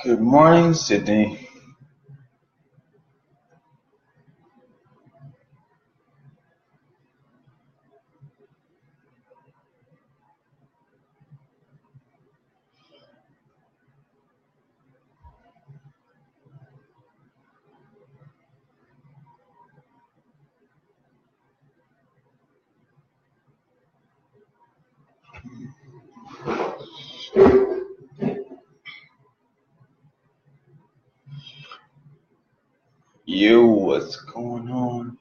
Good morning, Sydney. Yo, what's going on?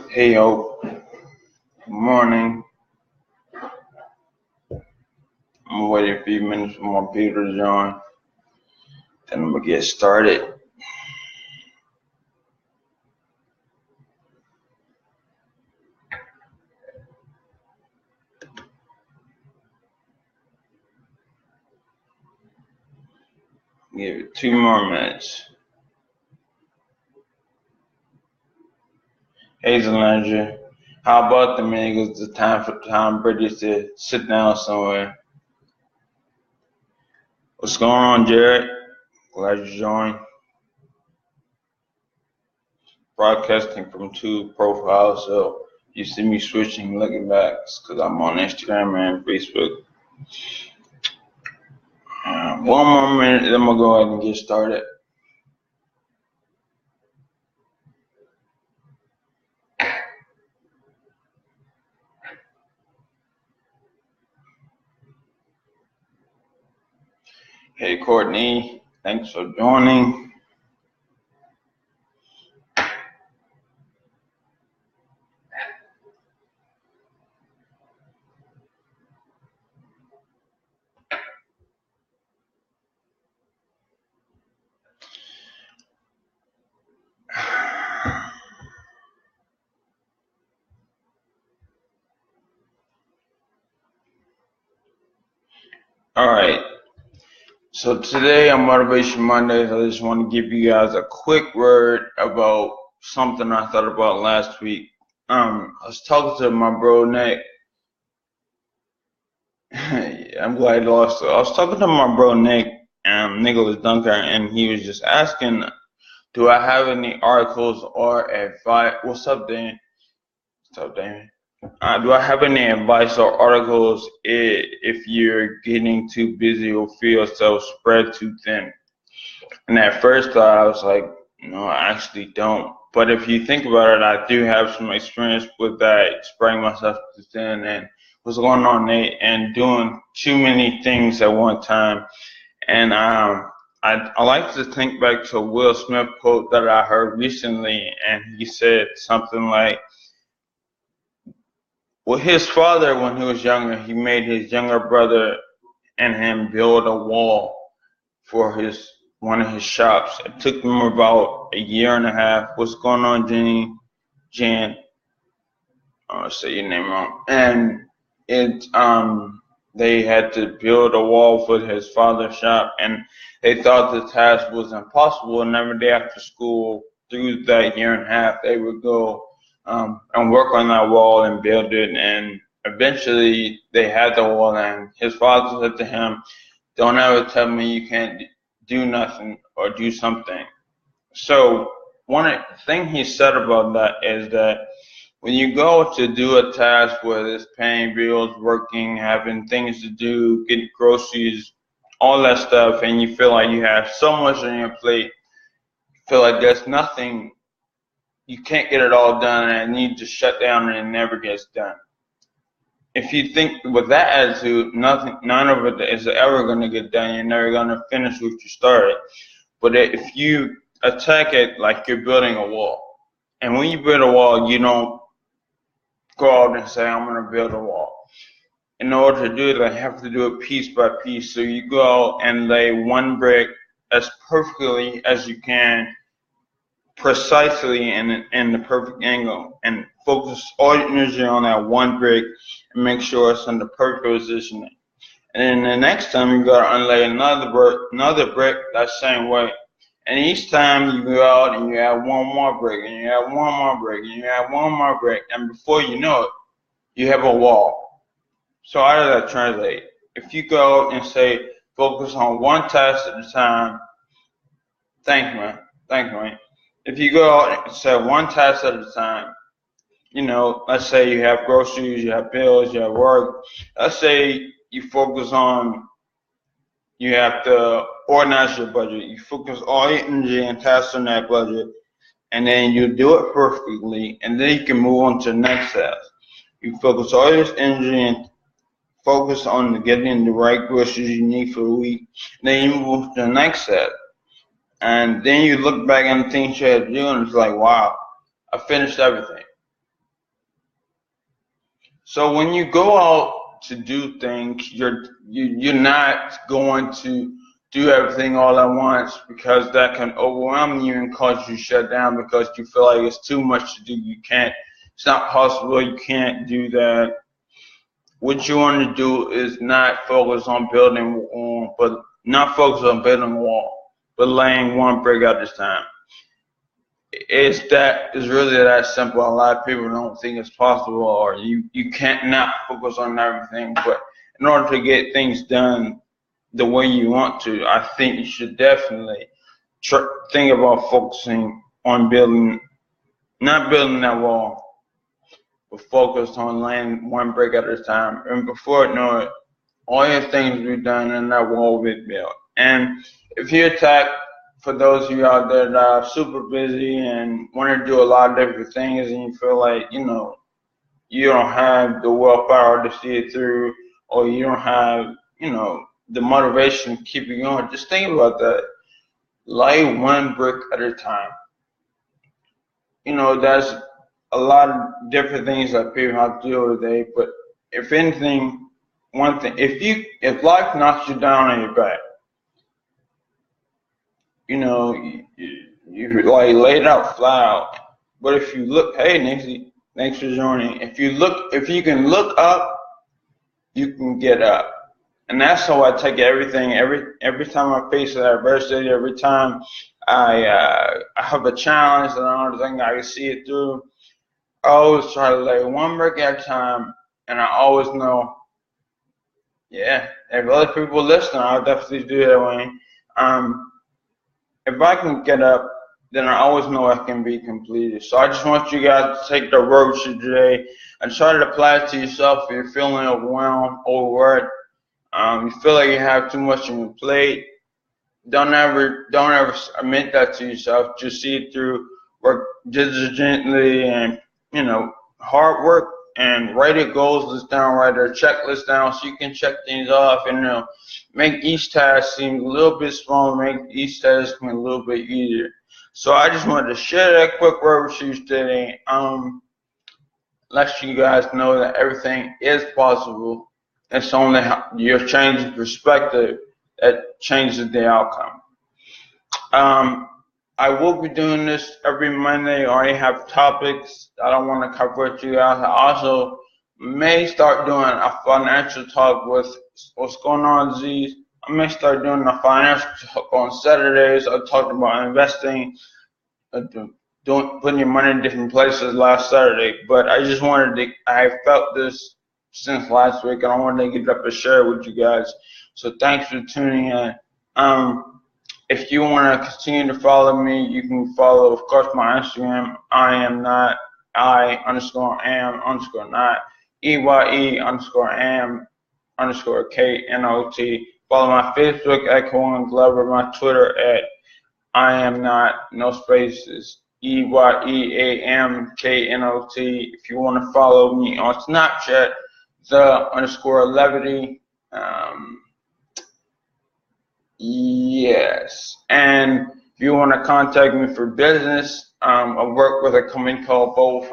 Hey, yo. Good morning. I'm gonna wait a few minutes for my people to join. Then I'm gonna get started. Give it 2 more minutes. Hey, Zelander. How about the man? It's the time for Tom Brady to sit down somewhere. What's going on, Jared? Glad you joined. Broadcasting from 2 profiles, so you see me switching, looking back, because I'm on Instagram and Facebook. 1 more minute, then I'm gonna go ahead and get started. Hey, Courtney, thanks for joining. All right. So today on Motivation Mondays, I just want to give you guys a quick word about something I thought about last week. I was talking to my bro Nick. I'm glad you lost it. I was talking to my bro Nick, Nicholas Dunker, and he was just asking, do I have any articles or advice? What's up, Dan? What's up, Damon? Do I have any advice or articles if you're getting too busy or feel yourself spread too thin? And at first I was like, no, I actually don't. But if you think about it, I do have some experience with that, spreading myself too thin and what's going on, Nate, and doing too many things at one time. And I like to think back to a Will Smith quote that I heard recently, and he said something like, well, his father, when he was younger, he made his younger brother and him build a wall for one of his shops. It took them about a year and a half. What's going on, Jenny? Jan? I'll say your name wrong. And they had to build a wall for his father's shop, and they thought the task was impossible. And every day after school, through that year and a half, they would go and work on that wall and build it, and eventually they had the wall, and his father said to him, don't ever tell me you can't do nothing or do something. So one thing he said about that is that when you go to do a task, whether it's paying bills, working, having things to do, getting groceries, all that stuff, and you feel like you have so much on your plate, feel like there's nothing, you can't get it all done, and you just shut down and it never gets done. If you think with that attitude, none of it is ever going to get done. You're never going to finish what you started. But if you attack it like you're building a wall, and when you build a wall, you don't go out and say, I'm going to build a wall. In order to do it, I have to do it piece by piece. So you go out and lay one brick as perfectly as you can, precisely in the perfect angle, and focus all your energy on that one brick and make sure it's in the perfect positioning. And then the next time you gotta unlay another brick that same way. And each time you go out and you add one more brick, and you add one more brick, and you add one more brick, and before you know it, you have a wall. So how does that translate? If you go and say focus on one task at a time, thanks man, thanks man. If you go out and say one task at a time, let's say you have groceries, you have bills, you have work. Let's say you focus on, you have to organize your budget. You focus all your energy and tasks on that budget, and then you do it perfectly, and then you can move on to the next task. You focus all your energy and focus on getting the right groceries you need for the week. Then you move to the next step. And then you look back on the things you had to do, and it's like, wow, I finished everything. So when you go out to do things, you're not going to do everything all at once, because that can overwhelm you and cause you to shut down because you feel like it's too much to do. You can't. It's not possible. You can't do that. What you want to do is not focus on building a wall, but laying one brick at a time. It's really that simple. A lot of people don't think it's possible, or you can't not focus on everything. But in order to get things done the way you want to, I think you should definitely think about focusing on not building that wall, but focused on laying one brick at a time. And before you know it, all your things will be done and that wall will be built. And if you attack, for those of you out there that are super busy and want to do a lot of different things, and you feel like, you don't have the willpower to see it through, or you don't have, the motivation to keep it going, just think about that. Lay one brick at a time. That's a lot of different things that people have to do today, but if anything, one thing, if life knocks you down on your back, you like laid out flat out. But if you look, hey Nixie, thanks for joining. If you can look up, you can get up. And that's how I take everything. Every time I face an adversity, every time I have a challenge and I don't think I can see it through, I always try to lay one brick at a time, and I always know, yeah, if other people listen, I'll definitely do that way. If I can get up, then I always know I can be completed. So I just want you guys to take the road today and try to apply it to yourself if you're feeling overwhelmed, overworked. You feel like you have too much on your plate. Don't ever admit that to yourself. Just see it through. Work diligently and hard work, and write your goals list down, write a checklist down so you can check things off, and make each task seem a little bit smaller, make each task seem a little bit easier. So I just wanted to share that quick word with you today. Let you guys know that everything is possible. It's only your changing perspective that changes the outcome. I will be doing this every Monday. I already have topics that I want to cover with you guys. I also may start doing a financial talk with what's going on, Z's. I may start doing a financial talk on Saturdays. I talked about investing, putting your money in different places last Saturday. But I felt this since last week, and I wanted to get up and share it with you guys. So thanks for tuning in. If you want to continue to follow me, you can follow, of course, my Instagram. I_am_not, EYE_am_KNOT. Follow my Facebook at Cohen Glover, my Twitter at I_am_not, no spaces, EYEAMKNOT. If you want to follow me on Snapchat, the_levity. Yes, and if you want to contact me for business, I work with a company called Bold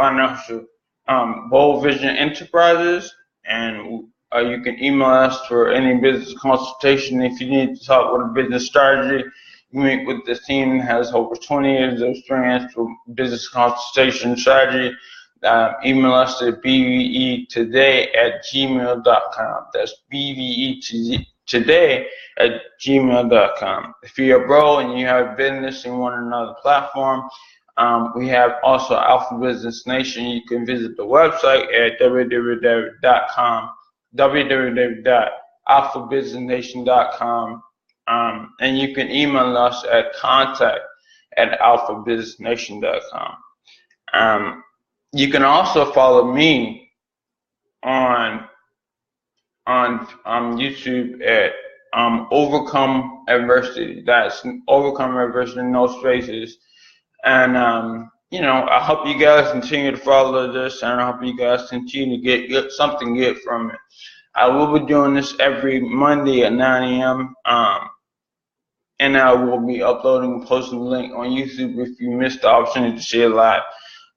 Vision Enterprises, and you can email us for any business consultation. If you need to talk with a business strategy, you meet with this team that has over 20 years of experience for business consultation strategy. Email us at bvetoday@gmail.com. That's bvetoday@gmail.com. If you're a bro and you have business and you want another platform, we have also Alpha Business Nation. You can visit the website at www.com www.alphabusinessnation.com, and you can email us at contact@alphabusinessnation.com. You can also follow me on YouTube at Overcome Adversity. That's Overcome Adversity, no spaces. And I hope you guys continue to follow this, and I hope you guys continue to get something good from it. I will be doing this every Monday at 9 a.m. And I will be uploading and posting the link on YouTube if you missed the opportunity to see it live.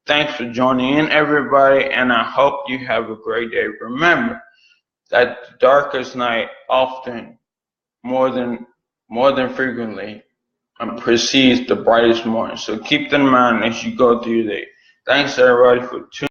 Thanks for joining in, everybody, and I hope you have a great day. Remember that the darkest night often, more than frequently, precedes the brightest morning. So keep that in mind as you go through your day. Thanks, everybody, for tuning in.